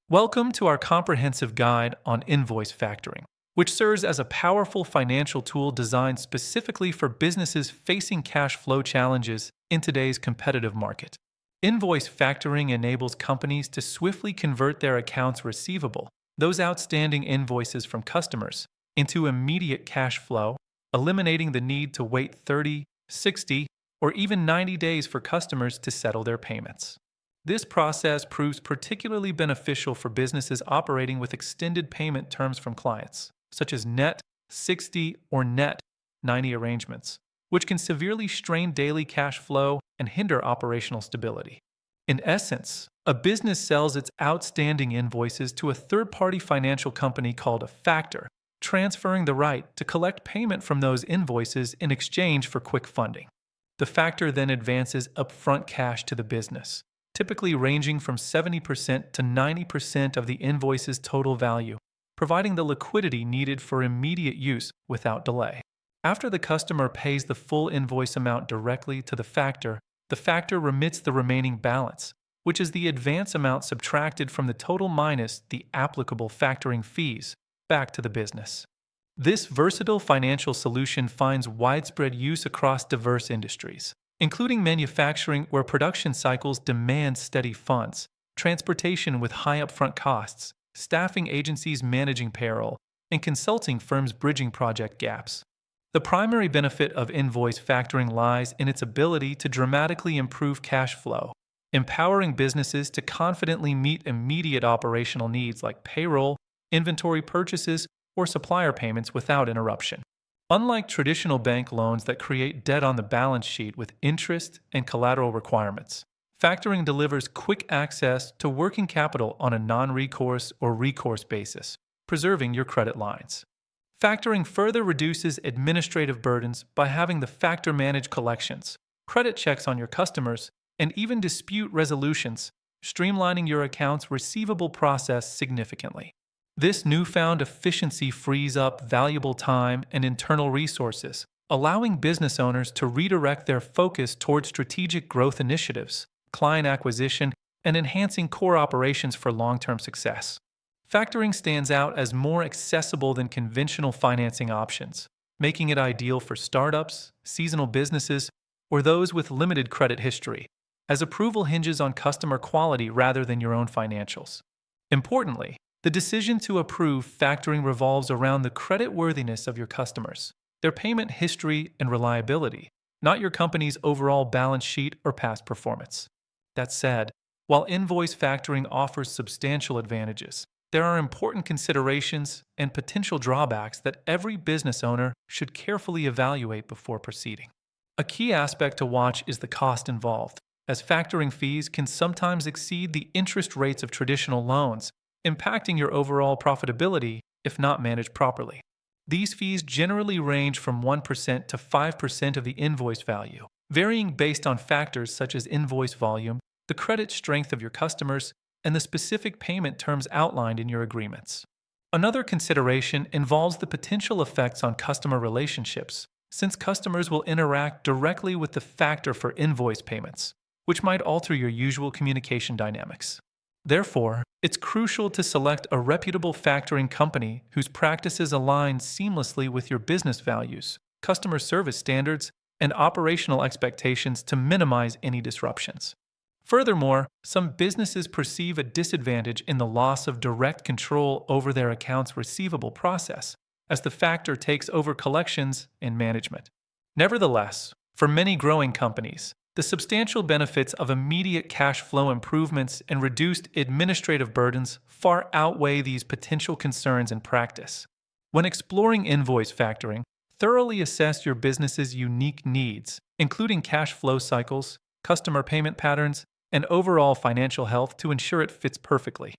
Welcome to our comprehensive guide on invoice factoring, which serves as a powerful financial tool designed specifically for businesses facing cash flow challenges in today's competitive market. Invoice factoring enables companies to swiftly convert their accounts receivable, those outstanding invoices from customers, into immediate cash flow, eliminating the need to wait 30, 60, or even 90 days for customers to settle their payments. This process proves particularly beneficial for businesses operating with extended payment terms from clients, such as net 60 or net 90 arrangements, which can severely strain daily cash flow and hinder operational stability. In essence, a business sells its outstanding invoices to a third-party financial company called a factor, transferring the right to collect payment from those invoices in exchange for quick funding. The factor then advances upfront cash to the business, typically ranging from 70% to 90% of the invoice's total value, providing the liquidity needed for immediate use without delay. After the customer pays the full invoice amount directly to the factor remits the remaining balance, which is the advance amount subtracted from the total minus the applicable factoring fees, back to the business. This versatile financial solution finds widespread use across diverse industries, including manufacturing where production cycles demand steady funds, transportation with high upfront costs, staffing agencies managing payroll, and consulting firms bridging project gaps. The primary benefit of invoice factoring lies in its ability to dramatically improve cash flow, empowering businesses to confidently meet immediate operational needs like payroll, inventory purchases, or supplier payments without interruption. Unlike traditional bank loans that create debt on the balance sheet with interest and collateral requirements, factoring delivers quick access to working capital on a non-recourse or recourse basis, preserving your credit lines. Factoring further reduces administrative burdens by having the factor manage collections, credit checks on your customers, and even dispute resolutions, streamlining your accounts receivable process significantly. This newfound efficiency frees up valuable time and internal resources, allowing business owners to redirect their focus toward strategic growth initiatives, client acquisition, and enhancing core operations for long-term success. Factoring stands out as more accessible than conventional financing options, making it ideal for startups, seasonal businesses, or those with limited credit history, as approval hinges on customer quality rather than your own financials. Importantly, the decision to approve factoring revolves around the creditworthiness of your customers, their payment history and reliability, not your company's overall balance sheet or past performance. That said, while invoice factoring offers substantial advantages, there are important considerations and potential drawbacks that every business owner should carefully evaluate before proceeding. A key aspect to watch is the cost involved, as factoring fees can sometimes exceed the interest rates of traditional loans, impacting your overall profitability if not managed properly. These fees generally range from 1% to 5% of the invoice value, varying based on factors such as invoice volume, the credit strength of your customers, and the specific payment terms outlined in your agreements. Another consideration involves the potential effects on customer relationships, since customers will interact directly with the factor for invoice payments, which might alter your usual communication dynamics. Therefore, it's crucial to select a reputable factoring company whose practices align seamlessly with your business values, customer service standards, and operational expectations to minimize any disruptions. Furthermore, some businesses perceive a disadvantage in the loss of direct control over their accounts receivable process, as the factor takes over collections and management. Nevertheless, for many growing companies, the substantial benefits of immediate cash flow improvements and reduced administrative burdens far outweigh these potential concerns in practice. When exploring invoice factoring, thoroughly assess your business's unique needs, including cash flow cycles, customer payment patterns, and overall financial health to ensure it fits perfectly.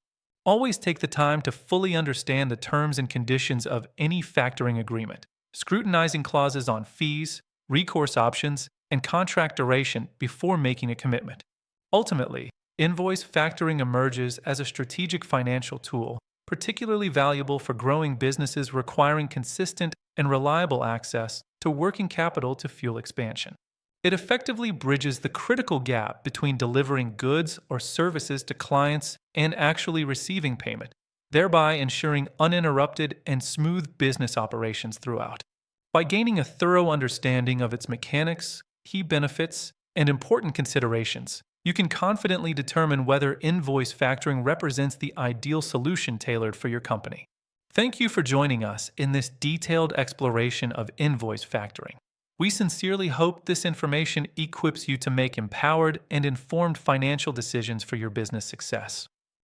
Always take the time to fully understand the terms and conditions of any factoring agreement, scrutinizing clauses on fees, recourse options, and contract duration before making a commitment. Ultimately, invoice factoring emerges as a strategic financial tool, particularly valuable for growing businesses requiring consistent and reliable access to working capital to fuel expansion. It effectively bridges the critical gap between delivering goods or services to clients and actually receiving payment, thereby ensuring uninterrupted and smooth business operations throughout. By gaining a thorough understanding of its mechanics, key benefits, and important considerations, you can confidently determine whether invoice factoring represents the ideal solution tailored for your company. Thank you for joining us in this detailed exploration of invoice factoring. We sincerely hope this information equips you to make empowered and informed financial decisions for your business success.